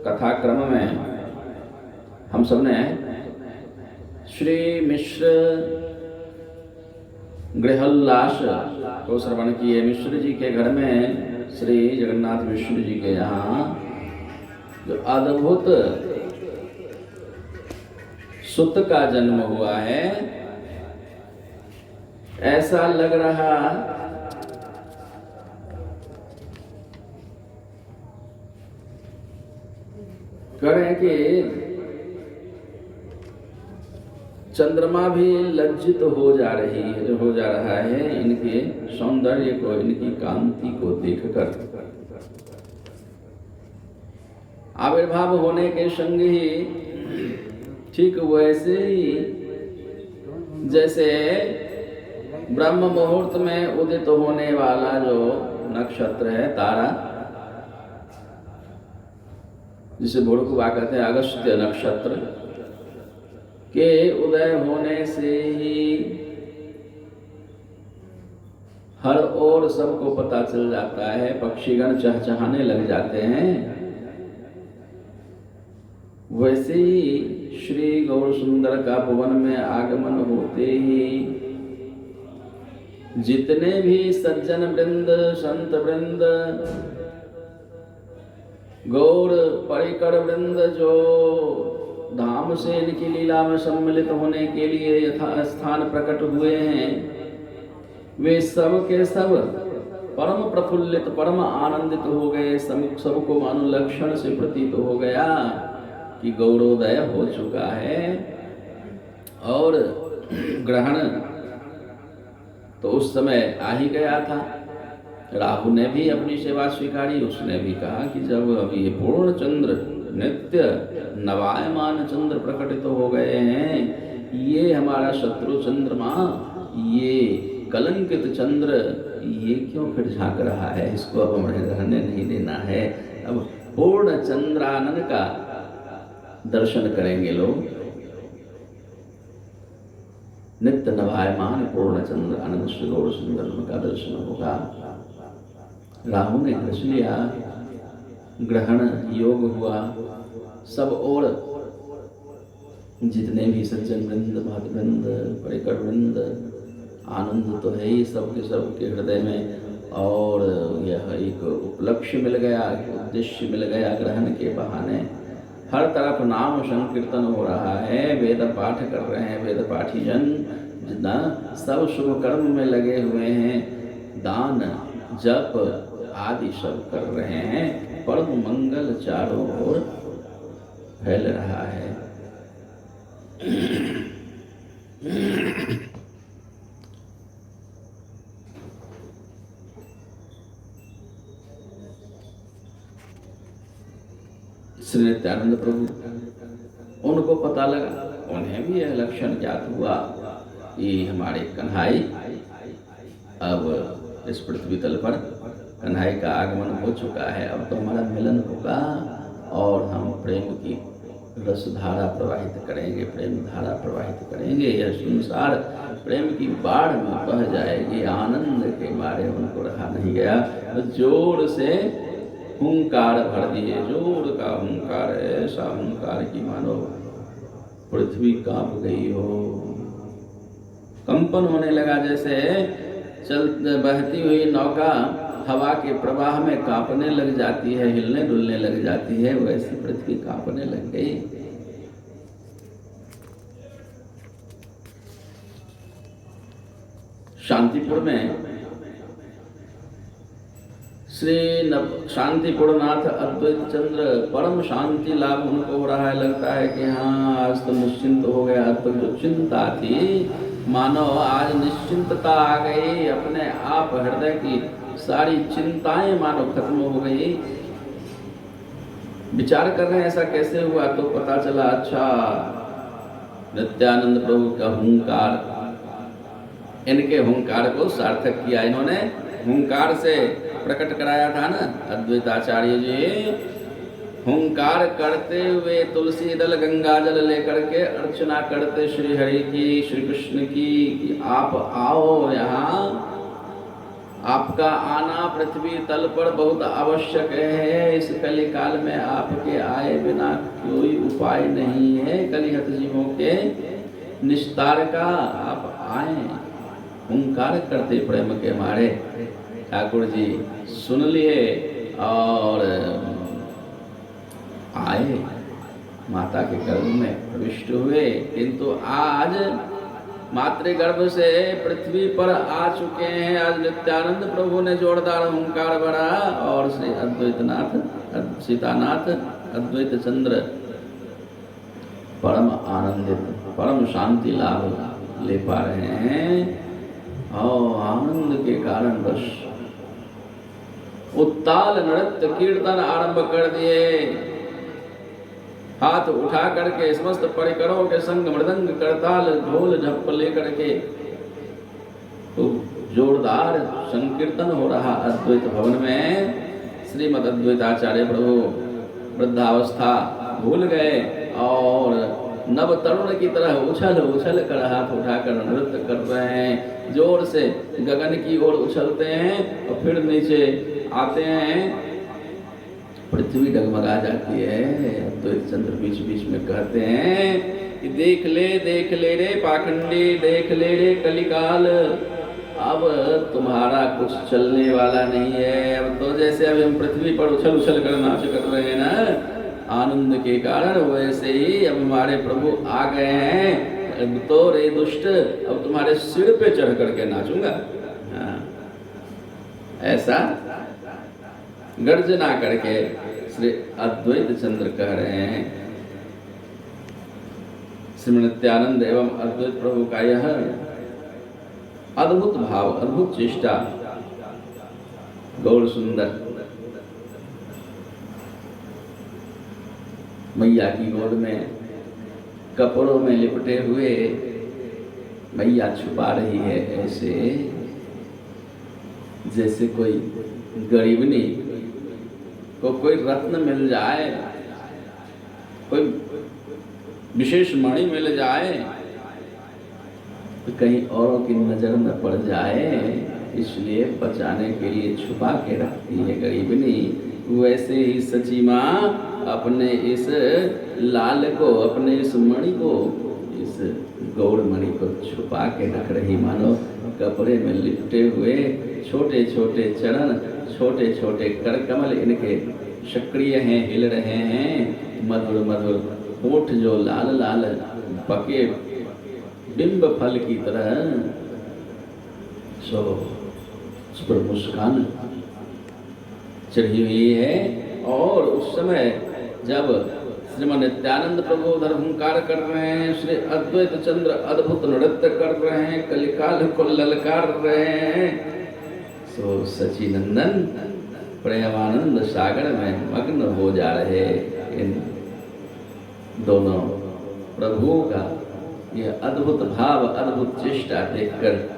कथाक्रम में हम सबने श्री मिश्र गृहल्लास को श्रवण किए। मिश्र जी के घर में श्री जगन्नाथ मिश्र जी के यहाँ जो अद्भुत सुत का जन्म हुआ है, ऐसा लग रहा करें कि चंद्रमा भी लज्जित हो जा रहा है इनके सौंदर्य को, इनकी कांति को देखकर। आविर्भाव होने के संग ही ठीक वैसे ही जैसे ब्रह्म मुहूर्त में उदित होने वाला जो नक्षत्र है, तारा, जिसे भोरकुबा कहते हैं, अगस्त्य नक्षत्र के उदय होने से ही हर ओर सबको पता चल जाता है, पक्षीगण चहचहाने लग जाते हैं। वैसे ही श्री गौर सुंदर का भुवन में आगमन होते ही जितने भी सज्जन वृंद, संत वृंद, गौर परिकर वृंद जो धाम से इनकी लीला में सम्मिलित होने के लिए यथा स्थान प्रकट हुए हैं, वे सब के सब परम प्रफुल्लित, परम आनंदित हो गए। सबको मानो लक्षण से प्रतीत हो गया कि गौरोदय हो चुका है। और ग्रहण तो उस समय आ ही गया था। राहु ने भी अपनी सेवा स्वीकारी। उसने भी कहा कि जब अब ये पूर्ण चंद्र, नित्य नवायमान चंद्र प्रकटित हो गए हैं, ये हमारा शत्रु चंद्रमा, ये कलंकित चंद्र, ये क्यों फिर झांक रहा है, इसको अब हमें रहने नहीं देना है। अब पूर्ण चंद्रानन का दर्शन करेंगे लोग। नित्य नवायमान पूर्ण चंद्र आनंद श्री गौर सुंदर का दर्शन होगा। राहु ने ग्रस लिया, ग्रहण योग हुआ। सब और जितने भी सज्जन वृंद, महत वृंद, परिकर वृंद, आनंद तो है ही सबके हृदय में। और यह एक उपलक्ष्य मिल गया, उद्देश्य मिल गया ग्रहण के बहाने। हर तरफ नाम संकीर्तन हो रहा है, वेद पाठ कर रहे हैं वेद पाठी जन, जितना सब शुभ कर्म में लगे हुए हैं, दान जप आदि सब कर रहे हैं। परम मंगल चारों ओर फैल रहा है। श्री नित्यानंद प्रभु, उनको पता लगा, उन्हें भी यह लक्षण ज्ञात हुआ कि हमारे कन्हाई अब इस पृथ्वी तल पर, कन्हाई का आगमन हो चुका है। अब तो हमारा मिलन होगा और हम प्रेम की रसधारा प्रवाहित करेंगे, प्रेम धारा प्रवाहित करेंगे। यह संसार प्रेम की बाढ़ में बह जाएगी। आनंद के मारे उनको रहा नहीं गया, तो जोर से हुंकार भर दिए। जोर का हुंकार, ऐसा हुंकार की मानो पृथ्वी कांप गई हो। कंपन होने लगा, जैसे बहती हुई नौका हवा के प्रवाह में कांपने लग जाती है, हिलने डुलने लग जाती है, वैसी पृथ्वी कांपने लग गई। शांतिपुर में श्री शांतिपुरनाथ अद्वैत चंद्र परम शांति लाभ उनको हो रहा है। लगता है कि हाँ, आज तो निश्चिंत हो गया। आज तो जो चिंता थी, मानो आज निश्चिंतता आ गई। अपने आप हृदय की सारी चिंताएं मानो खत्म हो गई। विचार कर रहे हैं ऐसा कैसे हुआ, तो पता चला अच्छा, नित्यानंद प्रभु का हुंकार, इनके हुंकार को सार्थक किया इन्होंने। हुंकार से प्रकट कराया था ना अद्वैताचार्य जी। हुंकार करते हुए तुलसी दल गंगा जल लेकर के अर्चना करते श्री हरि की, श्री कृष्ण की, कि आप आओ यहाँ, आपका आना पृथ्वी तल पर बहुत आवश्यक है। इस कली काल में आपके आए बिना कोई उपाय नहीं है। कलिहत जीवों के निस्तार का आप आए, हुंकार करते प्रेम के मारे। ठाकुर जी सुन लिए और आए, माता के गर्भ में प्रविष्ट हुए। किंतु आज मातृगर्भ से पृथ्वी पर आ चुके हैं। आज नित्यानंद प्रभु ने जोरदार हुंकार भरा और श्री अद्वैतनाथ सीतानाथ अद्वैत चंद्र परम आनंदित, परम शांति लाभ ले पा रहे हैं। और आनंद के कारण बस उत्ताल नृत्य कीर्तन आरंभ कर दिए। हाथ उठा करके समस्त परिकरों के संग मृदंग करताल ढोल झप लेकर के तो जोरदार संकीर्तन हो रहा अद्वैत भवन में। श्रीमद अद्वैताचार्य प्रभु वृद्धावस्था भूल गए और नव तरुण की तरह उछल उछल कर हाथ उठाकर नृत्य कर रहे हैं। जोर से गगन की ओर उछलते हैं और फिर नीचे आते हैं। पृथ्वी डगमगा जाती है। तो चंद्र बीच बीच में कहते हैं कि देख ले रे पाखंडी, देख ले रे कलिकाल, अब तुम्हारा कुछ चलने वाला नहीं है। अब तो जैसे अभी हम पृथ्वी पर उछल उछल कर नाच कर रहे हैं ना आनंद के कारण, वैसे ही अब हमारे प्रभु आ गए हैं। अब तो रे दुष्ट, अब तुम्हारे सिर पे चढ़ करके नाचूंगा। हाँ, ऐसा गर्जना करके श्री अद्वैत चंद्र कह रहे हैं। श्री नित्यानंद एवं अद्वैत प्रभु का यह अद्भुत भाव, अद्भुत चेष्टा, गौर सुंदर मैया की गोद में कपड़ों में लिपटे हुए मैया छुपा रही है, ऐसे जैसे कोई गरीबनी को कोई रत्न मिल जाए, कोई विशेष मणि मिल जाए तो कहीं औरों की नजर न पड़ जाए, इसलिए बचाने के लिए छुपा के रखती है गरीबनी। वैसे ही सची माँ अपने इस लाल को, अपने इस मणि को, इस गौड़ मणि को छुपा के रख रही। मानो कपड़े में लिपटे हुए छोटे छोटे चरण, छोटे छोटे कर कमल इनके सक्रिय हैं, हिल रहे हैं। मधुर मधुर होठ जो लाल लाल पके बिंब फल की तरह, सो उस पर मुस्कान चढ़ी हुई है। और उस समय जब श्रीमद नित्यानंद प्रभु उधर हुंकार कर रहे हैं, श्री अद्वैत चंद्र अद्भुत नृत्य कर रहे हैं, कलिकाल को ललकार रहे हैं, सो सचिनंदन प्रेमानंद सागर में मग्न हो जा रहे। इन दोनों प्रभुओं का यह अद्भुत भाव, अद्भुत चेष्टा देखकर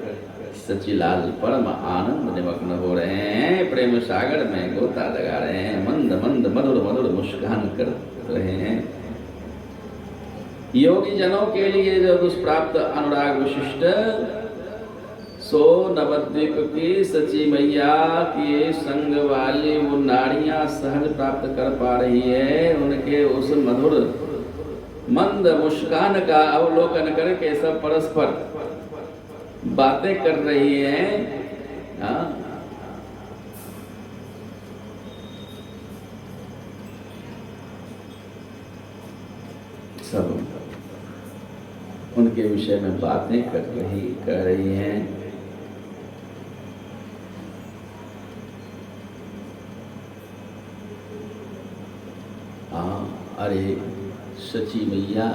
सचिलाल परम आनंद निमग्न हो रहे हैं। प्रेम सागर में गोता लगा रहे हैं, मंद मंद मधुर मधुर मुस्कान कर रहे हैं। योगी जनों के लिए जो दुष्प्राप्त अनुराग विशिष्ट, सो नवद्वीप की सची मैया की संग वाली वो नारियां सहज प्राप्त कर पा रही है। उनके उस मधुर मंद मुस्कान का अवलोकन करके सब परस्पर बातें कर रही हैं। सब उनके विषय में बातें कर रही हैं। अरे सची मैया,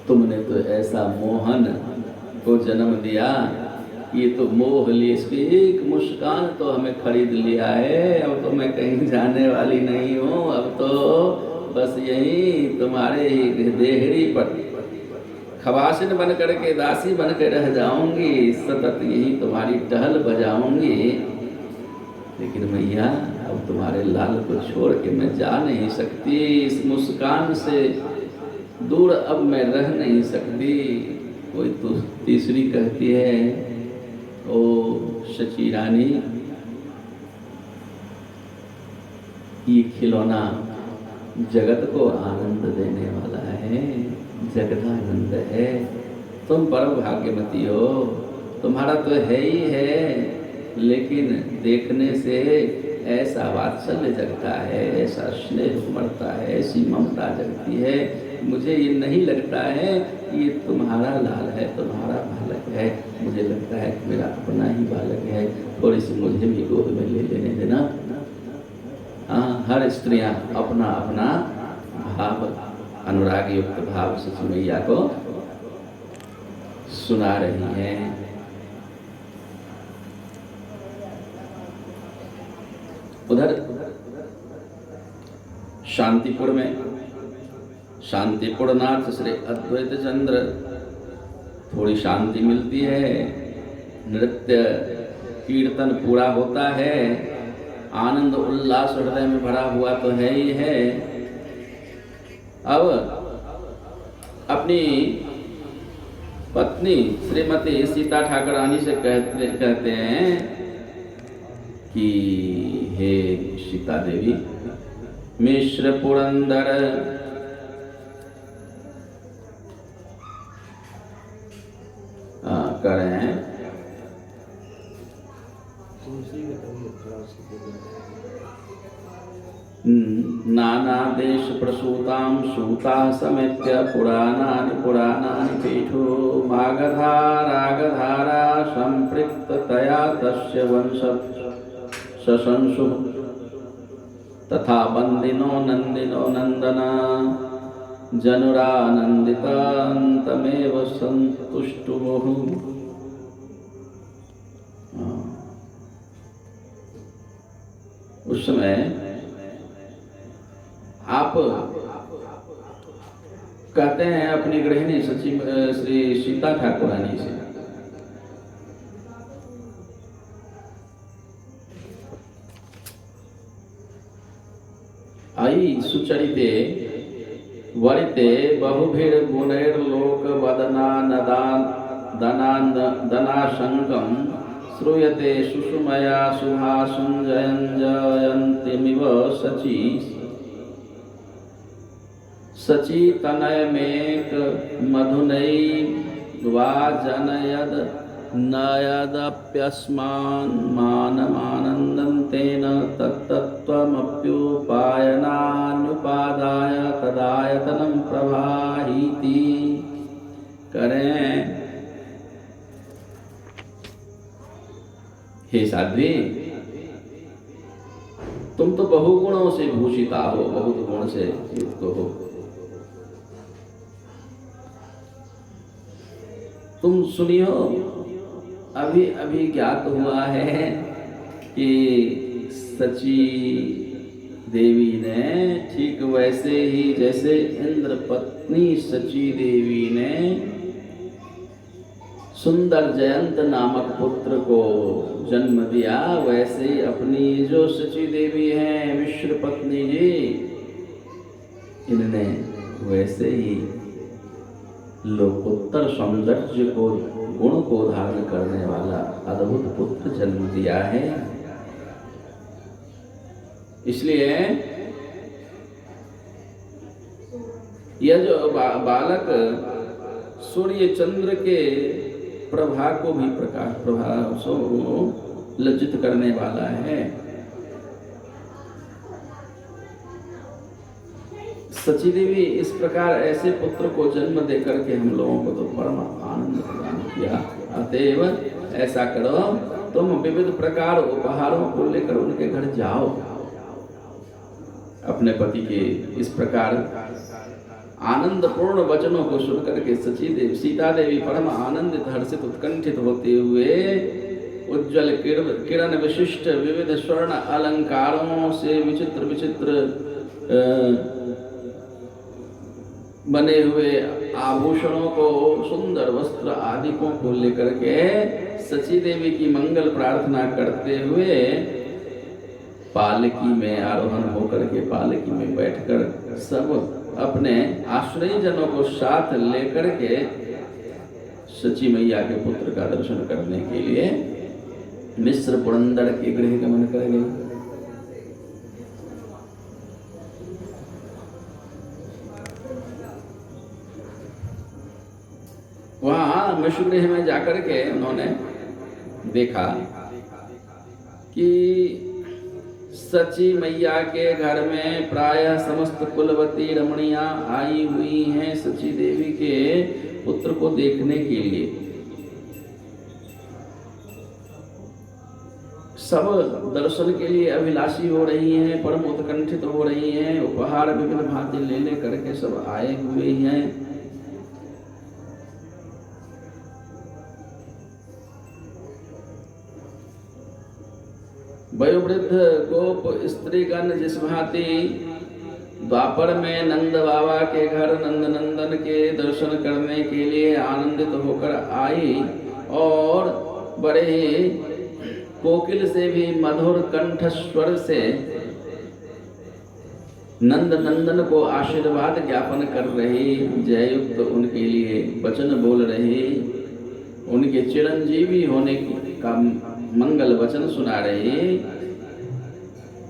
तुमने तो ऐसा मोहन को जन्म दिया, ये तो मोह लिए, इसकी एक मुस्कान तो हमें खरीद लिया है। अब तो मैं कहीं जाने वाली नहीं हूँ, अब तो बस यही तुम्हारे ही देहरी पर खवासिन बन करके, दासी बन के रह जाऊंगी, सतत यही तुम्हारी टहल बजाऊंगी। लेकिन मैया, अब तुम्हारे लाल को छोड़ के मैं जा नहीं सकती, इस मुस्कान से दूर अब मैं रह नहीं सकती। कोई तो तीसरी कहती है ओ शची रानी, ये खिलौना जगत को आनंद देने वाला है, जगदानंद है। तुम परम भाग्यवती हो, तुम्हारा तो है ही है, लेकिन देखने से ऐसा वात्सल्य जगता है, ऐसा स्नेह उमड़ता है, ऐसी ममता जगती है। मुझे ये नहीं लगता है कि ये तुम्हारा लाल है, तुम्हारा बालक है। मुझे लगता है कि मेरा अपना ही बालक है। थोड़ी सी मुझे भी गोद में ले लेने देना। हाँ, हर स्त्रियां अपना अपना भाव, अनुराग युक्त भाव सची मैया को सुना रही हैं। उधर शांतिपुर में शांतिपुरनाथ श्री अद्वैत चंद्र, थोड़ी शांति मिलती है, नृत्य कीर्तन पूरा होता है, आनंद उल्लास हृदय में भरा हुआ तो है ही है। अब अपनी पत्नी श्रीमती सीता ठाकुरानी से कहते हैं कि हे सीता देवी, मिश्र पुरंदर करें, नाना देश प्रसूतां सूता समेत्य पुराणानि पुराणानि पीठो मागधारागधारा संपृक्ततया तस्य वंश शशंसु तथा बंदिनो नंदिनो नंदना जनुरानंदितान्तमेव संतुष्टुः। उस समय आप कहते हैं अपनी गृहिणी सची श्री सीता ठाकुरानी से, आई सुचरिते वरिते बहुभिर गुणैर्लोक वदना दनाशंकं श्रूयते सुषुमया सुभासुञ्जयन्तीमिव सची सची तनयमेक मधुनै वा जनयद नयदप्यस्मान् मानमानन्दन्तेन तत्तत्त्वमप्युपायनानुपादाय तदायतनं प्रवाहीति। करें, हे साध्वी, तुम तो बहुगुणों से भूषिता हो, बहुत गुण से युक्त हो। तुम सुनियो, अभी अभी ज्ञात हुआ है कि सची देवी ने ठीक वैसे ही जैसे इंद्र पत्नी सची देवी ने सुंदर जयंत नामक पुत्र को जन्म दिया, वैसे ही अपनी जो सची देवी हैं विश्व पत्नी जी, इन्होंने वैसे ही लोकोत्तर सौंदर्य को गुण को धारण करने वाला अद्भुत पुत्र जन्म दिया है। इसलिए यह जो बालक सूर्य चंद्र के प्रभा को भी प्रभाव से लज्जित करने वाला है। सची देवी इस प्रकार ऐसे पुत्र को जन्म देकर के हम लोगों को तो परम आनंद प्रदान किया। अतएव ऐसा करो, तुम विविध प्रकार उपहारों को लेकर उनके घर जाओ। अपने पति के इस प्रकार आनंदपूर्ण वचनों को सुनकर के सची देवी सीता देवी परम आनंदित हर्षित उत्कंठित होते हुए उज्जवल किरण विशिष्ट विविध स्वर्ण अलंकारों से विचित्र विचित्र बने हुए आभूषणों को, सुंदर वस्त्र आदिकों को लेकर के सची देवी की मंगल प्रार्थना करते हुए पालकी में आरोहण होकर के पालकी में बैठकर सब अपने आश्रय जनों को साथ लेकर के सची मैया के पुत्र का दर्शन करने के लिए मिस्र पुरंदर के गृह गमन कर गई। वहां मिस्र गृह में जाकर के उन्होंने देखा कि सची मैया के घर में प्रायः समस्त कुलवती रमणियां आई हुई हैं सची देवी के पुत्र को देखने के लिए। सब दर्शन के लिए अभिलाषी हो रही हैं, परम उत्कंठित हो रही हैं, उपहार विभिन्न भांति ले ले करके सब आए हुए हैं। वयोवृद्ध गोप स्त्रीगण जिस भांति द्वापर में नंद बाबा के घर नंद नंदन के दर्शन करने के लिए आनंदित होकर आई और बड़े कोकिल से भी मधुर कंठ स्वर से नंद नंदन को आशीर्वाद ज्ञापन कर रही, जययुक्त उनके लिए वचन बोल रही, उनके चिरंजीवी होने का मंगल वचन सुना रही।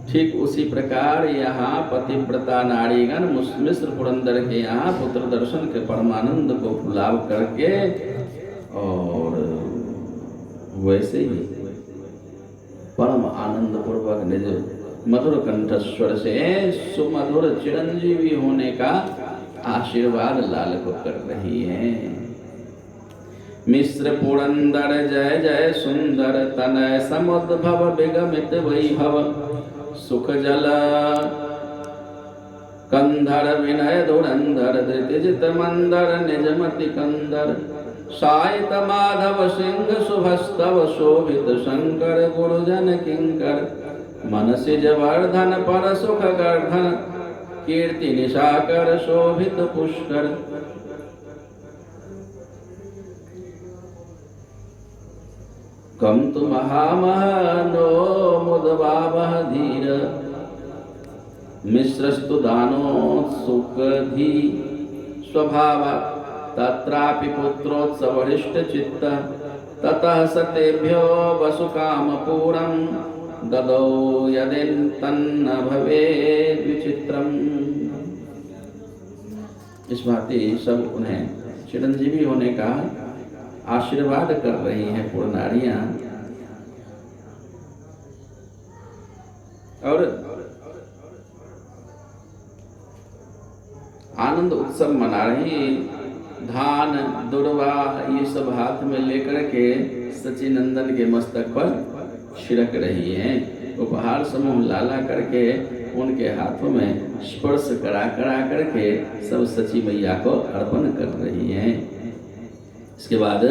ठीक उसी प्रकार यहाँ पतिव्रता नारीगण मिस्र पुरंदर के यहाँ पुत्र दर्शन के परमानंद को लाभ करके और वैसे ही परम आनंद पूर्वक निज मधुर कंठस्वर से सुमधुर चिरंजीवी होने का आशीर्वाद लाल को कर रही है। मिस्र पुरंदर जय जय सुंदर तनय समुद्भव विगमित वैभव सुख जल कंधर विनय धुरंधर धृतिजित मंदर निजमति कंदर सायत माधव सिंह शुभस्तव शोभित शंकर गुरुजन किंकर मनसिज वर्धन पर सुख गर्धन कीर्ति निशाकर शोभित पुष्कर। कम तु महामहनो मुदवावह धीर मिश्रस्तु दानोत्सुकधी स्वभाव तत्रापि पुत्रोत्सवरिष्ट चित्त ततः सतेभ्यो वसुकामपूरं ददौ यदिन्तन्न भवेद् विचित्रम्। इस भांति सब उन्हें चिरंजीवी होने का आशीर्वाद कर रही हैं पुरनारियां और आनंद उत्सव मना रही। धान दुर्वा ये सब हाथ में लेकर के सचिनंदन के मस्तक पर छिड़क रही हैं। उपहार समूह लाला करके उनके हाथों में स्पर्श करा करके सब सची मैया को अर्पण कर रही हैं। इसके बाद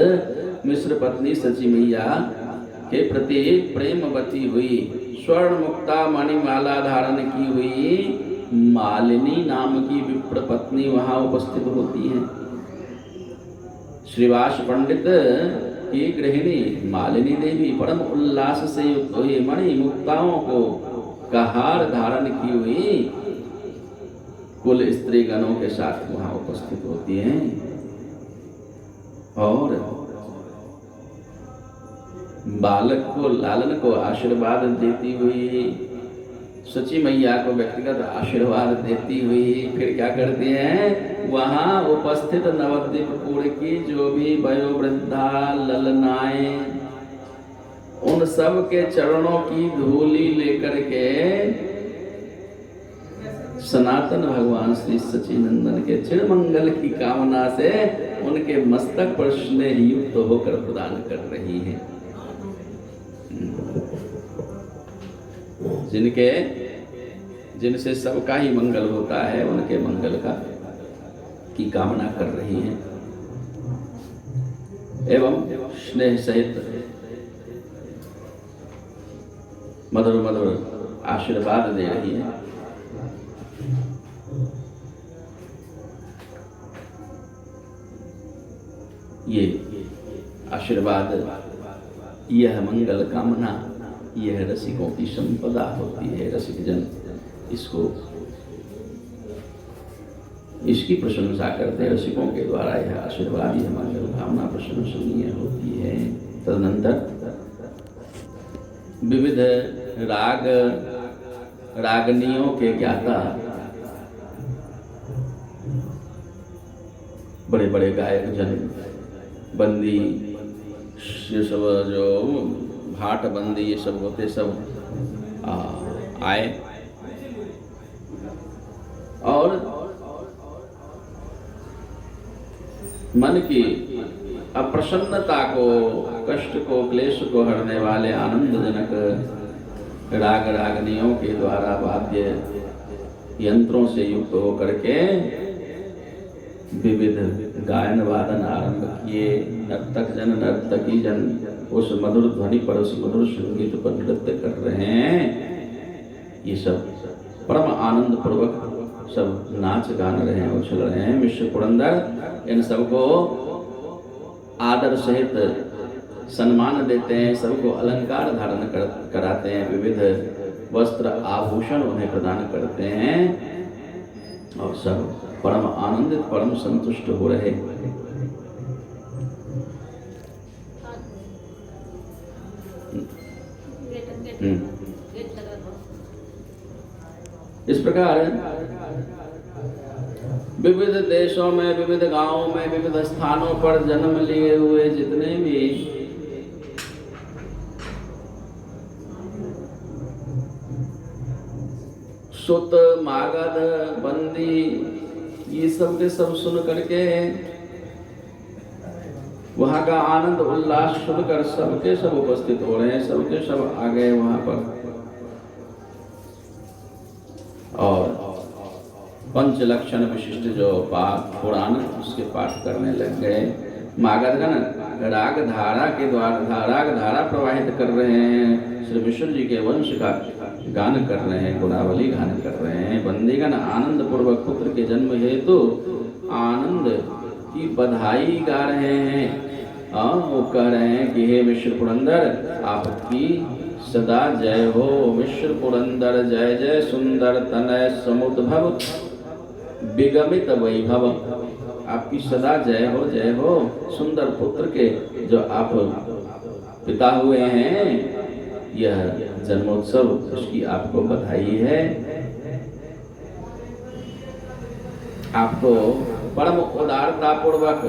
मिश्र पत्नी सची मैया के प्रति प्रेमवती हुई स्वर्ण मुक्ता मणिमाला धारण की हुई मालिनी नाम की विप्र पत्नी वहां उपस्थित होती है। श्रीवास पंडित की गृहिणी मालिनी देवी परम उल्लास से युक्त हुई मणि मुक्ताओं को कहार धारण की हुई कुल स्त्री गणों के साथ वहां उपस्थित होती हैं और बालक को लालन को आशीर्वाद देती हुई सची मैया को व्यक्तिगत आशीर्वाद देती हुई फिर क्या करती हैं, वहां उपस्थित नवद्वीपपुर की जो भी वयोवृद्धा ललनाएं उन सब के चरणों की धूली लेकर के सनातन भगवान श्री सचिनंदन के चिरमंगल की कामना से उनके मस्तक पर स्नेह युक्त होकर प्रदान कर रही हैं। जिनसे सबका ही मंगल होता है उनके मंगल की कामना कर रही हैं एवं स्नेह सहित मधुर मधुर आशीर्वाद दे रही है। ये आशीर्वाद, यह मंगल कामना, यह रसिकों की संपदा होती है। रसिक जन इसकी प्रशंसा करते हैं। रसिकों के द्वारा यह आशीर्वाद, यह मंगल कामना प्रशंसनीय होती है। तदनंतर विविध रागनियों के ज्ञाता, बड़े बड़े गायक जन, बंदी, ये सब जो भाट बंदी ये सब होते, सब आए और मन की अप्रसन्नता को, कष्ट को, क्लेश को हरने वाले आनंदजनक रागनियों के द्वारा वाद्य यंत्रों से युक्त होकर के विविध गायन वादन आरंभ किए। नर्तक जन, नर्तकी जन उस मधुर ध्वनि पर, उस मधुर संगीत पर नृत्य कर रहे हैं। ये सब परम आनंद पूर्वक सब नाच गान रहे हैं, उछल रहे हैं। मिश्र पुरंदर इन सबको आदर सहित सम्मान देते हैं, सबको अलंकार धारण कराते हैं, विविध वस्त्र आभूषण उन्हें प्रदान करते हैं और सब परम आनंदित, परम संतुष्ट हो रहे। इस प्रकार विविध देशों में, विविध गांवों में, विविध स्थानों पर जन्म लिए हुए जितने भी सुत, मागध, बंदी, ये सब के सब सुन करके, वहां का आनंद उल्लास सुनकर सबके सब उपस्थित हो रहे हैं, सबके सब आ गए वहां पर और पंचलक्षण विशिष्ट जो पुराण उसके पाठ करने लग गए। मागधगण राग धारा के द्वारा राग धारा प्रवाहित कर रहे हैं, श्री विष्णु जी के वंश का गान कर रहे हैं, गुणावली गान कर रहे हैं। बंदीगण आनंद पूर्वक पुत्र के जन्म हेतु आनंद की बधाई गा रहे हैं। वो कह रहे हैं कि हे मिश्र पुरंदर, आपकी सदा जय हो। मिश्र पुरंदर जय जय, सुंदर तनय समुद्भव विगमित वैभव। आपकी सदा जय हो, जय हो। सुंदर पुत्र के जो आप पिता हुए हैं, यह जन्मोत्सव, उसकी आपको बधाई है। आपको परम उदारता पूर्वक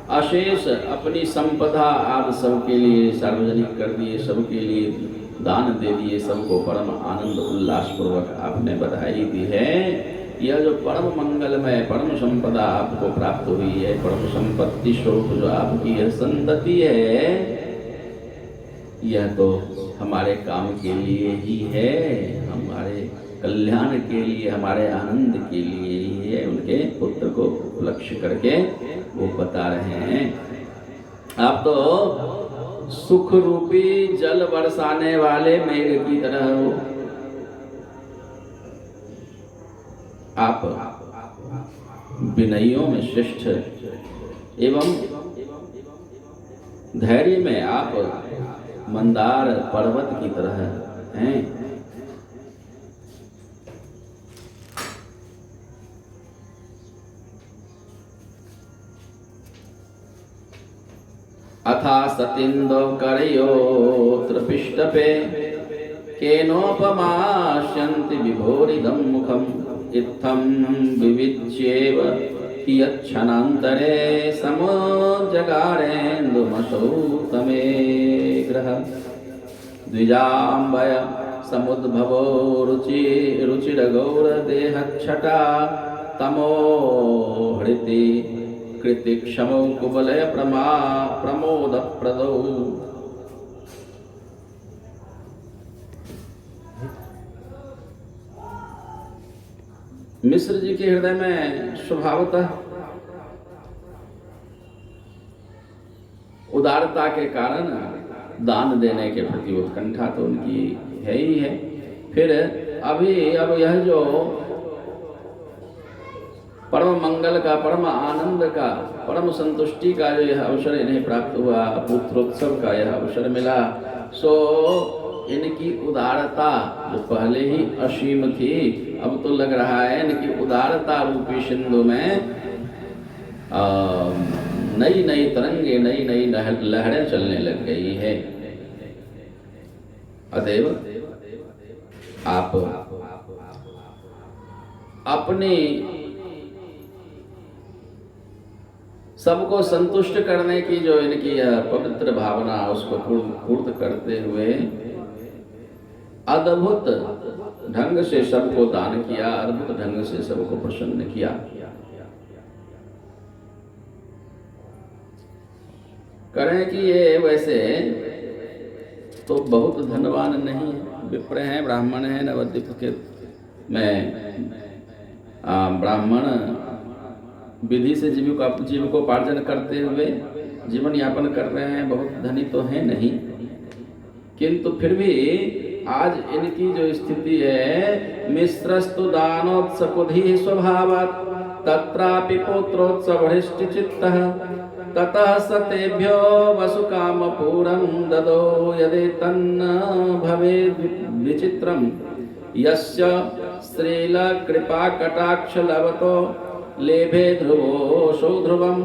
अशेष अपनी संपदा आप सबके लिए सार्वजनिक कर दिए, सबके लिए दान दे दिए, सबको परम आनंद उल्लास पूर्वक आपने बधाई दी है। यह जो परम मंगलमय परम संपदा आपको प्राप्त हुई है, परम संपत्ति स्वरूप जो आपकी यह संतति है, यह तो हमारे काम के लिए ही है, हमारे कल्याण के लिए, हमारे आनंद के लिए ही है। उनके पुत्र को लक्ष्य करके वो बता रहे हैं। आप तो सुख रूपी जल बरसाने वाले मेघ की तरह हो। आप विनयों में श्रेष्ठ एवं धैर्य में आप मंदार पर्वत की तरह हैं। अथा सतिंदो करयोत्र पिष्टपे केनोपमास्यन्ति विभोरिदं मुखम् इत्थं विविच्येव कियच्छनान्तरे समोज्जगारेन्दुमसौ तमेग्रह द्विजाम्बय समुद्भवो रुचिरगौरदेहच्छटा तमोहृति कृतिक्षमौ कुवलय प्रमोदप्रदौ। मिश्र जी के हृदय में स्वभावतः उदारता के कारण दान देने के प्रति उत्कंठा तो उनकी है ही है। फिर अब यह जो परम मंगल का, परम आनंद का, परम संतुष्टि का जो यह अवसर इन्हें प्राप्त हुआ, पुत्रोत्सव का यह अवसर मिला, सो इनकी उदारता जो पहले ही असीम थी, अब तो लग रहा है इनकी उदारता रूपी सिंधु में नई नई तरंगे, नई नई लहरें चलने लग गई है। अतएव आप अपने सबको संतुष्ट करने की जो इनकी यह पवित्र भावना उसको पूर्ण करते हुए अद्भुत ढंग से सबको दान किया, अद्भुत ढंग से सबको प्रसन्न किया। करें कि ये वैसे तो बहुत धनवान नहीं है, विप्र हैं, ब्राह्मण हैं, नवद्वीप के में ब्राह्मण विधि से जीविकोपार्जन करते हुए जीवन यापन कर रहे हैं, बहुत धनी तो है नहीं, किंतु फिर भी आज इनकी जो स्थिति है, मिश्रस्तु दानोत्सकुधि स्वभावात् तत्रापि पुत्रोत्सवहिष्टिचित्तः ततः सतेभ्यो वसुकामपूरं ददो यदेतन्न भवेद् विचित्रं यस्य श्रीलकृपाकटाक्षलवतो लेभे ध्रुवोऽसौ ध्रुवं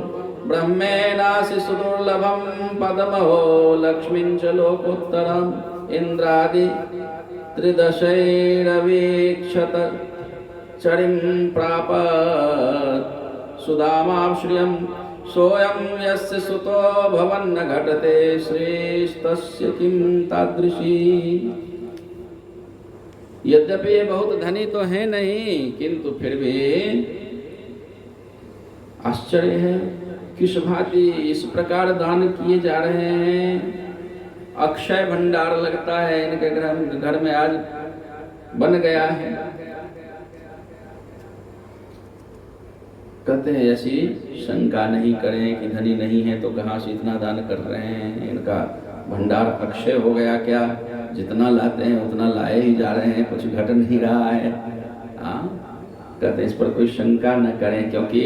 ब्रह्मेणासि सुदुर्लभं पदमहो लक्ष्मीं च लोकोत्तरम् इन्द्रादि त्रिदशैरवीक्षत चरिं प्रापत् सुदामां श्रियं सोऽयं यस्य सुतो भवन्न घटते श्रेष्ठस्य किं तादृशी। यद्यपि ये बहुत धनी तो है नहीं, किंतु फिर भी आश्चर्य है किस भांति इस प्रकार दान किए जा रहे हैं। अक्षय भंडार लगता है इनके घर में आज बन गया है। कहते हैं ऐसी शंका नहीं करें कि धनी नहीं है तो कहाँ से इतना दान कर रहे हैं, इनका भंडार अक्षय हो गया क्या, जितना लाते हैं उतना लाए ही जा रहे हैं, कुछ घट नहीं रहा है। कहते हैं इस पर कोई शंका न करें, क्योंकि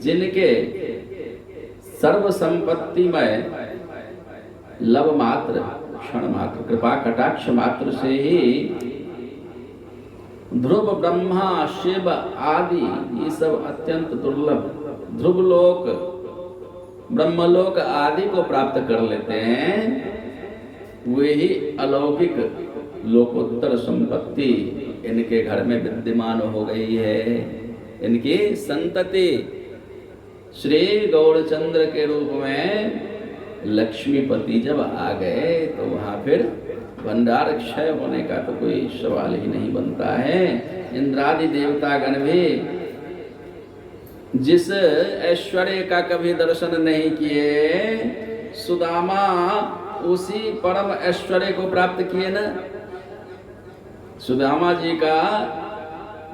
जिनके सर्व संपत्तिमय लव मात्र क्षण मात्र कृपा कटाक्ष मात्र से ही ध्रुव ब्रह्मा शिव आदि ये सब अत्यंत दुर्लभ ध्रुवलोक ब्रह्मलोक आदि को प्राप्त कर लेते हैं, वे ही अलौकिक लोकोत्तर संपत्ति इनके घर में विद्यमान हो गई है। इनकी संतति श्री गौरचंद्र के रूप में लक्ष्मीपति जब आ गए तो वहां फिर भंडार क्षय होने का तो कोई सवाल ही नहीं बनता है। इंद्रादि देवता गण भी जिस ऐश्वर्य का कभी दर्शन नहीं किए, सुदामा उसी परम ऐश्वर्य को प्राप्त किए न। सुदामा जी का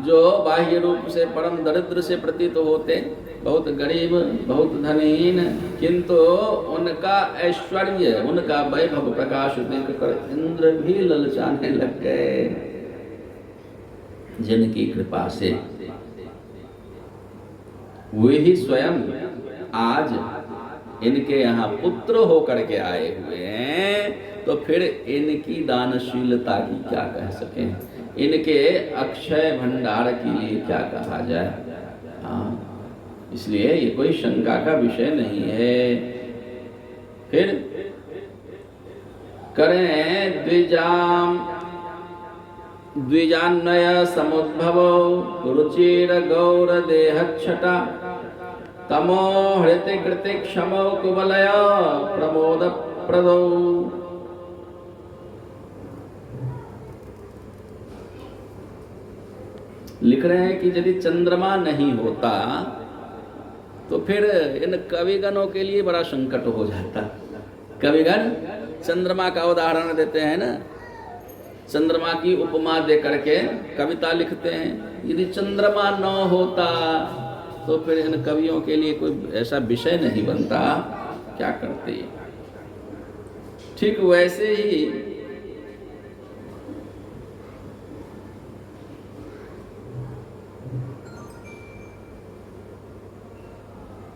जो बाह्य रूप से परम दरिद्र से प्रतीत होते, बहुत गरीब बहुत धनहीन, किंतु उनका ऐश्वर्य उनका वैभव प्रकाश देखकर इंद्र भी ललचाने लग गए। जिनकी कृपा से वे ही स्वयं आज इनके यहाँ पुत्र होकर के आए हुए हैं, तो फिर इनकी दानशीलता की क्या कह सकें, इनके अक्षय भंडार के लिए क्या कहा जाए। इसलिए ये कोई शंका का विषय नहीं है। फिर करें द्विजान्वय समुद्भव रुचिर गौर देहच्छटा तमो हृति कृति क्षमो कुबलय प्रमोद प्रदो। लिख रहे हैं कि यदि चंद्रमा नहीं होता तो फिर इन कविगणों के लिए बड़ा संकट हो जाता। कविगण चंद्रमा का उदाहरण देते हैं ना, चंद्रमा की उपमा दे करके कविता लिखते हैं। यदि चंद्रमा न होता तो फिर इन कवियों के लिए कोई ऐसा विषय नहीं बनता, क्या करते। ठीक वैसे ही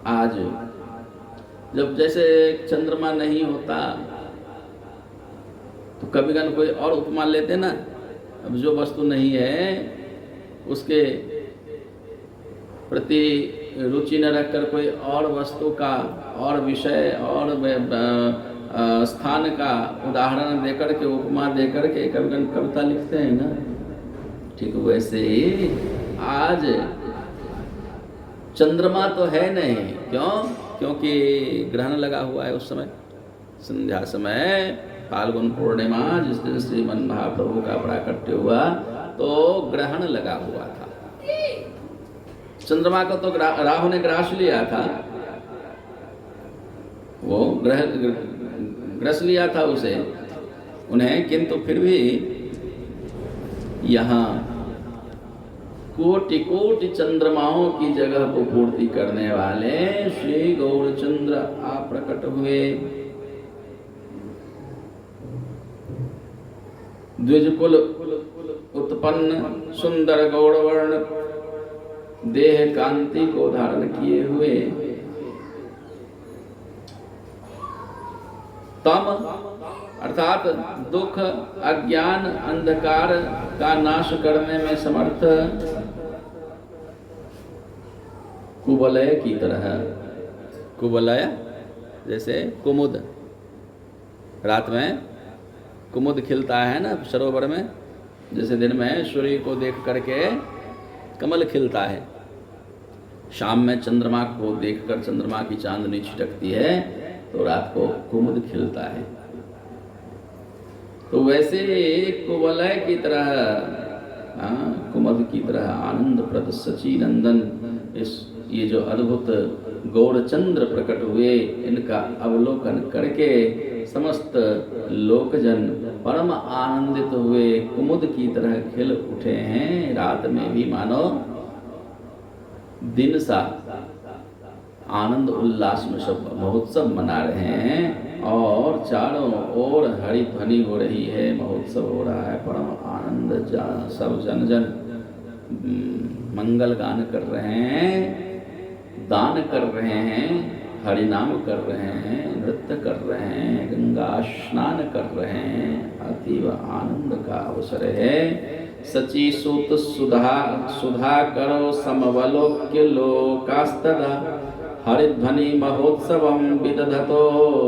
आज जब जैसे चंद्रमा नहीं होता तो कविगण कोई और उपमा लेते ना। अब जो वस्तु नहीं है उसके प्रति रुचि न रखकर कोई और वस्तु का और विषय और स्थान का उदाहरण देकर के, उपमा देकर के कविगण कविता लिखते हैं ना, ठीक वैसे ही आज चंद्रमा तो है नहीं। क्यों? क्योंकि ग्रहण लगा हुआ है। उस समय संध्या समय फाल्गुन पूर्णिमा जिस दिन श्रीमन महाप्रभु का प्राकट्य हुआ तो ग्रहण लगा हुआ था। चंद्रमा को तो राहु ने ग्रास लिया था, वो ग्रस लिया था उसे उन्हें, किंतु फिर भी यहाँ कोटि कोटि चंद्रमाओं की जगह को पूर्ति करने वाले श्री गौरचंद्र आप प्रकट हुए। द्विजकुल उत्पन्न सुंदर गौरवर्ण देह कांति को धारण किए हुए, तम अर्थात दुख अज्ञान अंधकार का नाश करने में समर्थ कुवलय की तरह। कुवलय जैसे कुमुद, रात में कुमुद खिलता है ना सरोवर में, जैसे दिन में सूर्य को देख करके कमल खिलता है, शाम में चंद्रमा को देखकर चंद्रमा की चांदनी छिटकती है तो रात को कुमुद खिलता है। तो वैसे कुवलय की तरह, कुमुद की तरह आनंद प्रद सची नंदन ये जो अद्भुत गौरचंद्र प्रकट हुए, इनका अवलोकन करके समस्त लोकजन परम आनंदित हुए, कुमुद की तरह खिल उठे हैं। रात में भी मानो दिन सा आनंद उल्लास में सब महोत्सव मना रहे हैं और चारों ओर हरि ध्वनि हो रही है, महोत्सव हो रहा है, परम आनंद, सब जन जन मंगल गान कर रहे हैं, दान कर रहे हैं, हरि नाम कर रहे हैं, नृत्य कर रहे हैं, गंगा स्नान कर रहे हैं। अतीव आनंद का अवसर है। सची सूत सुधा करो समवलोक्य लोकास्तदा हरिध्वनि महोत्सवम विदधतो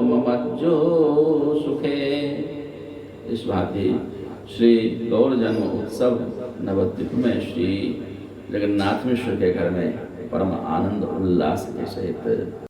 ममज्जो सुखे। इस भांति श्री गौर जन्म उत्सव नवद्वीप में श्री जगन्नाथ मिश्र के घर में परम आनंद उल्लास के सहित